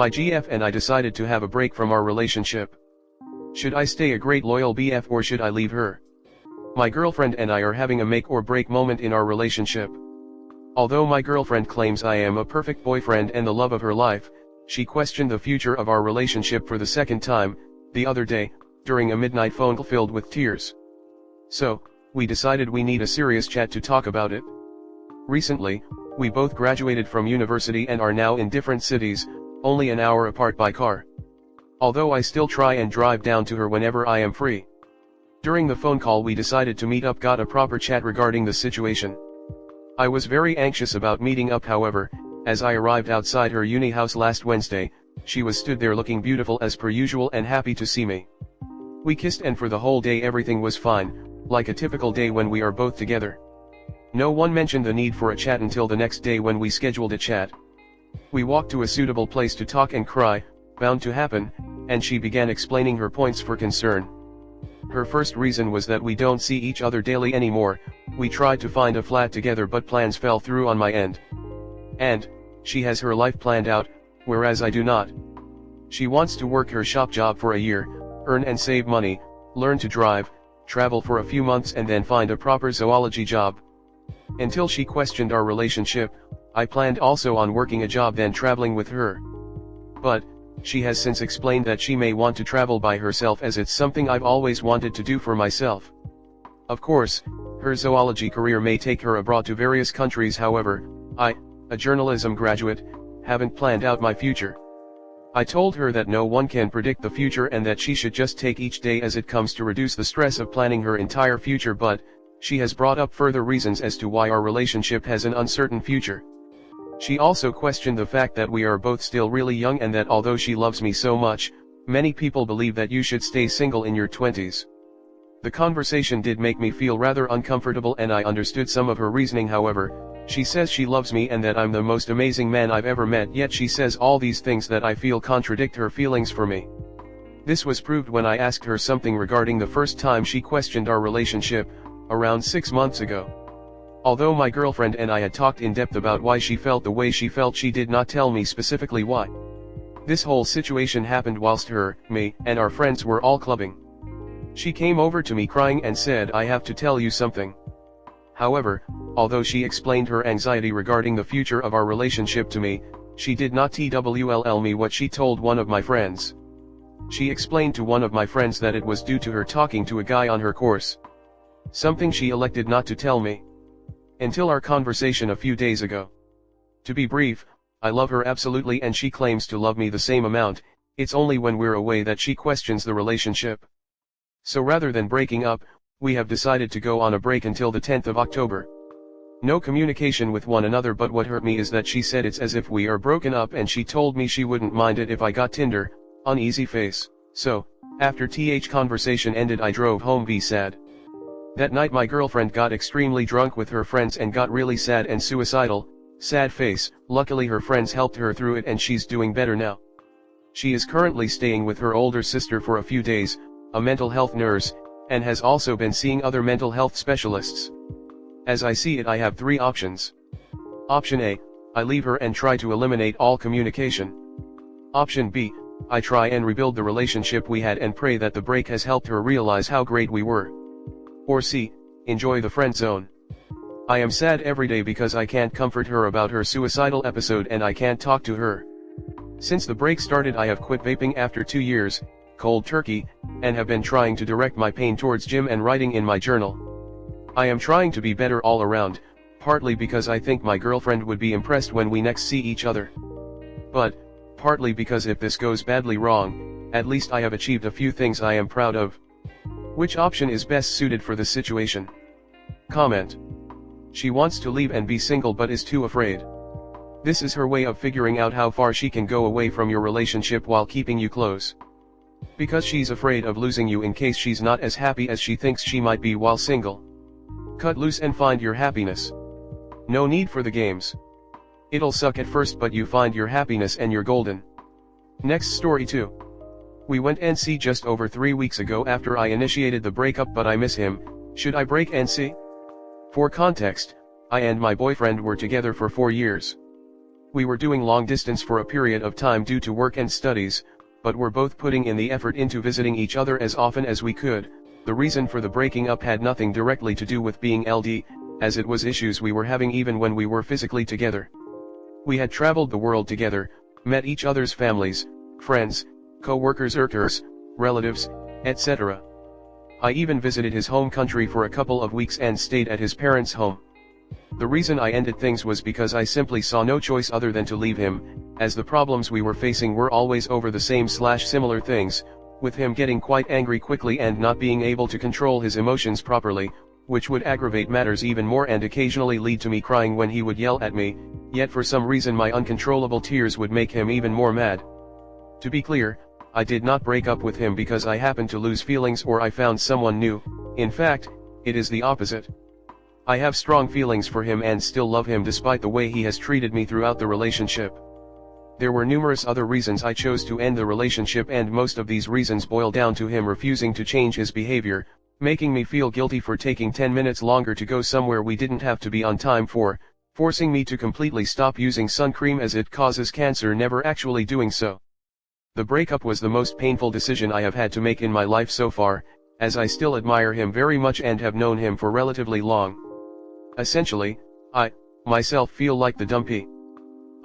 My GF and I decided to have a break from our relationship. Should I stay a great loyal BF or should I leave her? My girlfriend and I are having a make or break moment in our relationship. Although my girlfriend claims I am a perfect boyfriend and the love of her life, she questioned the future of our relationship for the second time, the other day, during a midnight phone call filled with tears. So, we decided we need a serious chat to talk about it. Recently, we both graduated from university and are now in different cities, only an hour apart by car. Although I still try and drive down to her whenever I am free. During the phone call we decided to meet up, got a proper chat regarding the situation. I was very anxious about meeting up, however, as I arrived outside her uni house last Wednesday, she was stood there looking beautiful as per usual and happy to see me. We kissed and for the whole day everything was fine, like a typical day when we are both together. No one mentioned the need for a chat until the next day when we scheduled a chat. We walked to a suitable place to talk and cry, bound to happen, and she began explaining her points for concern. Her first reason was that we don't see each other daily anymore. We tried to find a flat together but plans fell through on my end. And, she has her life planned out, whereas I do not. She wants to work her shop job for a year, earn and save money, learn to drive, travel for a few months and then find a proper zoology job. Until she questioned our relationship, I planned also on working a job then traveling with her. But, she has since explained that she may want to travel by herself as it's something I've always wanted to do for myself. Of course, her zoology career may take her abroad to various countries, however, I, a journalism graduate, haven't planned out my future. I told her that no one can predict the future and that she should just take each day as it comes to reduce the stress of planning her entire future, but, she has brought up further reasons as to why our relationship has an uncertain future. She also questioned the fact that we are both still really young and that although she loves me so much, many people believe that you should stay single in your 20s. The conversation did make me feel rather uncomfortable and I understood some of her reasoning. However, she says she loves me and that I'm the most amazing man I've ever met, yet she says all these things that I feel contradict her feelings for me. This was proved when I asked her something regarding the first time she questioned our relationship, around 6 months ago. Although my girlfriend and I had talked in depth about why she felt the way she felt, she did not tell me specifically why. This whole situation happened whilst her, me, and our friends were all clubbing. She came over to me crying and said, "I have to tell you something." However, although she explained her anxiety regarding the future of our relationship to me, she did not tell me what she told one of my friends. She explained to one of my friends that it was due to her talking to a guy on her course. Something she elected not to tell me. Until our conversation a few days ago. To be brief, I love her absolutely and she claims to love me the same amount, it's only when we're away that she questions the relationship. So rather than breaking up, we have decided to go on a break until the 10th of October. No communication with one another, but what hurt me is that she said it's as if we are broken up and she told me she wouldn't mind it if I got Tinder, uneasy face. So, after conversation ended I drove home sad. That night my girlfriend got extremely drunk with her friends and got really sad and suicidal, sad face. Luckily her friends helped her through it and she's doing better now. She is currently staying with her older sister for a few days, a mental health nurse, and has also been seeing other mental health specialists. As I see it, I have 3 options. Option A, I leave her and try to eliminate all communication. Option B, I try and rebuild the relationship we had and pray that the break has helped her realize how great we were. Or C, enjoy the friend zone. I am sad every day because I can't comfort her about her suicidal episode and I can't talk to her. Since the break started I have quit vaping after 2 years, cold turkey, and have been trying to direct my pain towards gym and writing in my journal. I am trying to be better all around, partly because I think my girlfriend would be impressed when we next see each other. But, partly because if this goes badly wrong, at least I have achieved a few things I am proud of. Which option is best suited for the situation? Comment. She wants to leave and be single but is too afraid. This is her way of figuring out how far she can go away from your relationship while keeping you close. Because she's afraid of losing you in case she's not as happy as she thinks she might be while single. Cut loose and find your happiness. No need for the games. It'll suck at first but you find your happiness and you're golden. Next story 2. We went NC just over 3 weeks ago after I initiated the breakup, but I miss him. Should I break NC? For context, I and my boyfriend were together for 4 years. We were doing long distance for a period of time due to work and studies, but were both putting in the effort into visiting each other as often as we could. The reason for the breaking up had nothing directly to do with being LD, as it was issues we were having even when we were physically together. We had traveled the world together, met each other's families, friends, co-workers, relatives, etc. I even visited his home country for a couple of weeks and stayed at his parents' home. The reason I ended things was because I simply saw no choice other than to leave him, as the problems we were facing were always over the same/similar things, with him getting quite angry quickly and not being able to control his emotions properly, which would aggravate matters even more and occasionally lead to me crying when he would yell at me, yet for some reason my uncontrollable tears would make him even more mad. To be clear, I did not break up with him because I happened to lose feelings or I found someone new. In fact, it is the opposite. I have strong feelings for him and still love him despite the way he has treated me throughout the relationship. There were numerous other reasons I chose to end the relationship, and most of these reasons boil down to him refusing to change his behavior, making me feel guilty for taking 10 minutes longer to go somewhere we didn't have to be on time for, forcing me to completely stop using sun cream as it causes cancer, never actually doing so. The breakup was the most painful decision I have had to make in my life so far, as I still admire him very much and have known him for relatively long. Essentially, I, myself feel like the dumpy.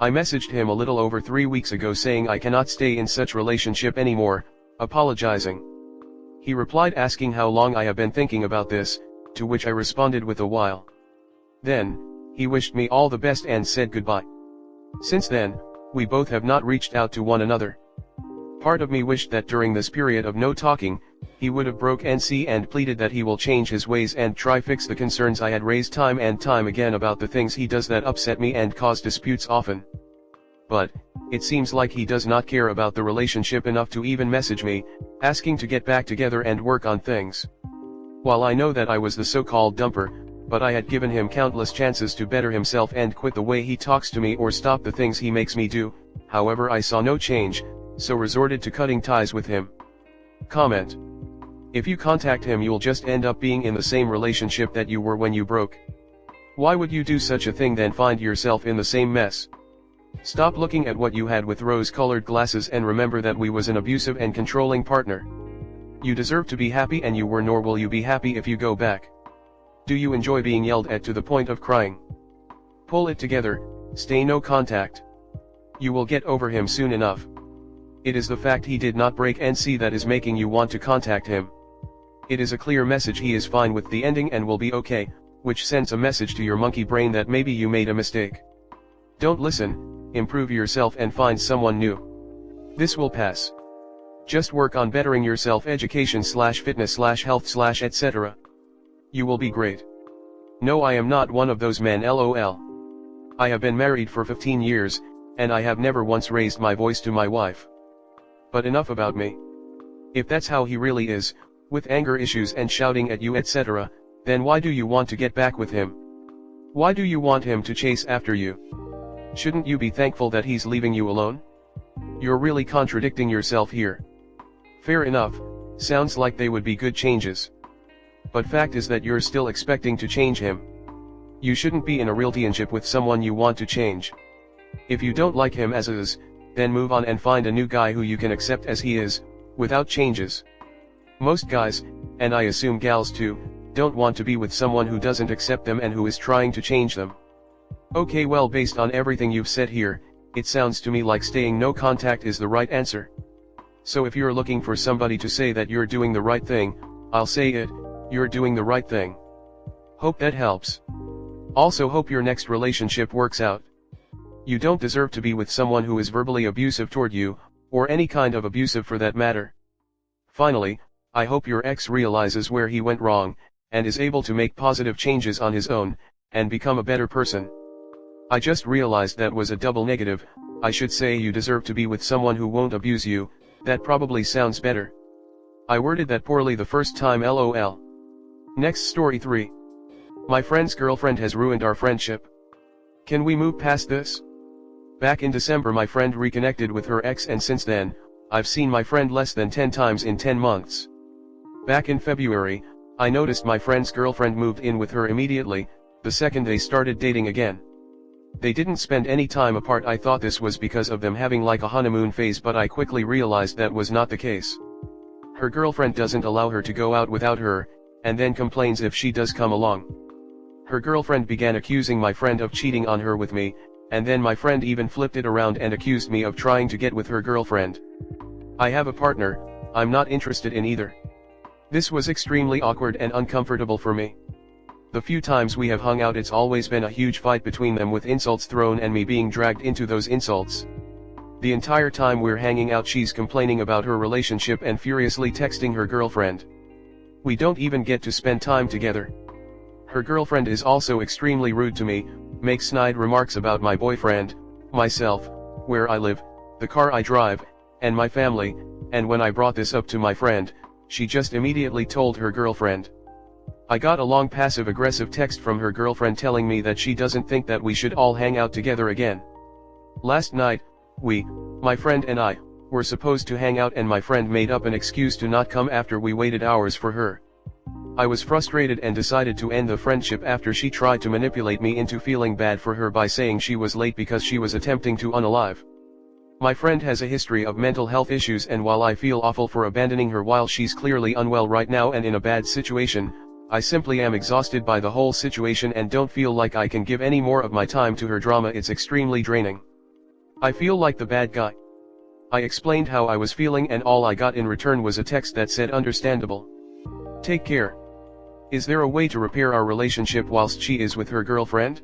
I messaged him a little over 3 weeks ago saying I cannot stay in such relationship anymore, apologizing. He replied asking how long I have been thinking about this, to which I responded with a while. Then, he wished me all the best and said goodbye. Since then, we both have not reached out to one another. Part of me wished that during this period of no talking, he would have broke NC and pleaded that he will change his ways and try fix the concerns I had raised time and time again about the things he does that upset me and cause disputes often. But, it seems like he does not care about the relationship enough to even message me, asking to get back together and work on things. While I know that I was the so-called dumper, but I had given him countless chances to better himself and quit the way he talks to me or stop the things he makes me do. However, I saw no change, so resorted to cutting ties with him. Comment. If you contact him, you'll just end up being in the same relationship that you were when you broke. Why would you do such a thing then find yourself in the same mess? Stop looking at what you had with rose-colored glasses and remember that we was an abusive and controlling partner. You deserve to be happy and you were, nor will you be happy if you go back. Do you enjoy being yelled at to the point of crying? Pull it together, stay no contact. You will get over him soon enough. It is the fact he did not break NC that is making you want to contact him. It is a clear message he is fine with the ending and will be okay, which sends a message to your monkey brain that maybe you made a mistake. Don't listen, improve yourself and find someone new. This will pass. Just work on bettering yourself, education/fitness/health/etc. You will be great. No, I am not one of those men, lol. I have been married for 15 years, and I have never once raised my voice to my wife. But enough about me. If that's how he really is, with anger issues and shouting at you etc., then why do you want to get back with him? Why do you want him to chase after you? Shouldn't you be thankful that he's leaving you alone? You're really contradicting yourself here. Fair enough, sounds like they would be good changes. But fact is that you're still expecting to change him. You shouldn't be in a relationship with someone you want to change. If you don't like him as is, then move on and find a new guy who you can accept as he is, without changes. Most guys, and I assume gals too, don't want to be with someone who doesn't accept them and who is trying to change them. Okay, well, based on everything you've said here, it sounds to me like staying no contact is the right answer. So if you're looking for somebody to say that you're doing the right thing, I'll say it, you're doing the right thing. Hope that helps. Also hope your next relationship works out. You don't deserve to be with someone who is verbally abusive toward you, or any kind of abusive for that matter. Finally, I hope your ex realizes where he went wrong, and is able to make positive changes on his own, and become a better person. I just realized that was a double negative. I should say you deserve to be with someone who won't abuse you. That probably sounds better. I worded that poorly the first time, lol. Next story 3. My friend's girlfriend has ruined our friendship. Can we move past this? Back in December my friend reconnected with her ex, and since then, I've seen my friend less than 10 times in 10 months. Back in February, I noticed my friend's girlfriend moved in with her immediately, the second they started dating again. They didn't spend any time apart. I thought this was because of them having like a honeymoon phase, but I quickly realized that was not the case. Her girlfriend doesn't allow her to go out without her, and then complains if she does come along. Her girlfriend began accusing my friend of cheating on her with me, and then my friend even flipped it around and accused me of trying to get with her girlfriend. I have a partner, I'm not interested in either. This was extremely awkward and uncomfortable for me. The few times we have hung out, it's always been a huge fight between them, with insults thrown and me being dragged into those insults. The entire time we're hanging out, she's complaining about her relationship and furiously texting her girlfriend. We don't even get to spend time together. Her girlfriend is also extremely rude to me, makes snide remarks about my boyfriend, myself, where I live, the car I drive, and my family, and when I brought this up to my friend, she just immediately told her girlfriend. I got a long passive-aggressive text from her girlfriend telling me that she doesn't think that we should all hang out together again. Last night, my friend and I, were supposed to hang out, and my friend made up an excuse to not come after we waited hours for her. I was frustrated and decided to end the friendship after she tried to manipulate me into feeling bad for her by saying she was late because she was attempting to unalive. My friend has a history of mental health issues, and while I feel awful for abandoning her while she's clearly unwell right now and in a bad situation, I simply am exhausted by the whole situation and don't feel like I can give any more of my time to her drama. It's extremely draining. I feel like the bad guy. I explained how I was feeling, and all I got in return was a text that said, "Understandable. Take care. Is there a way to repair our relationship whilst she is with her girlfriend?"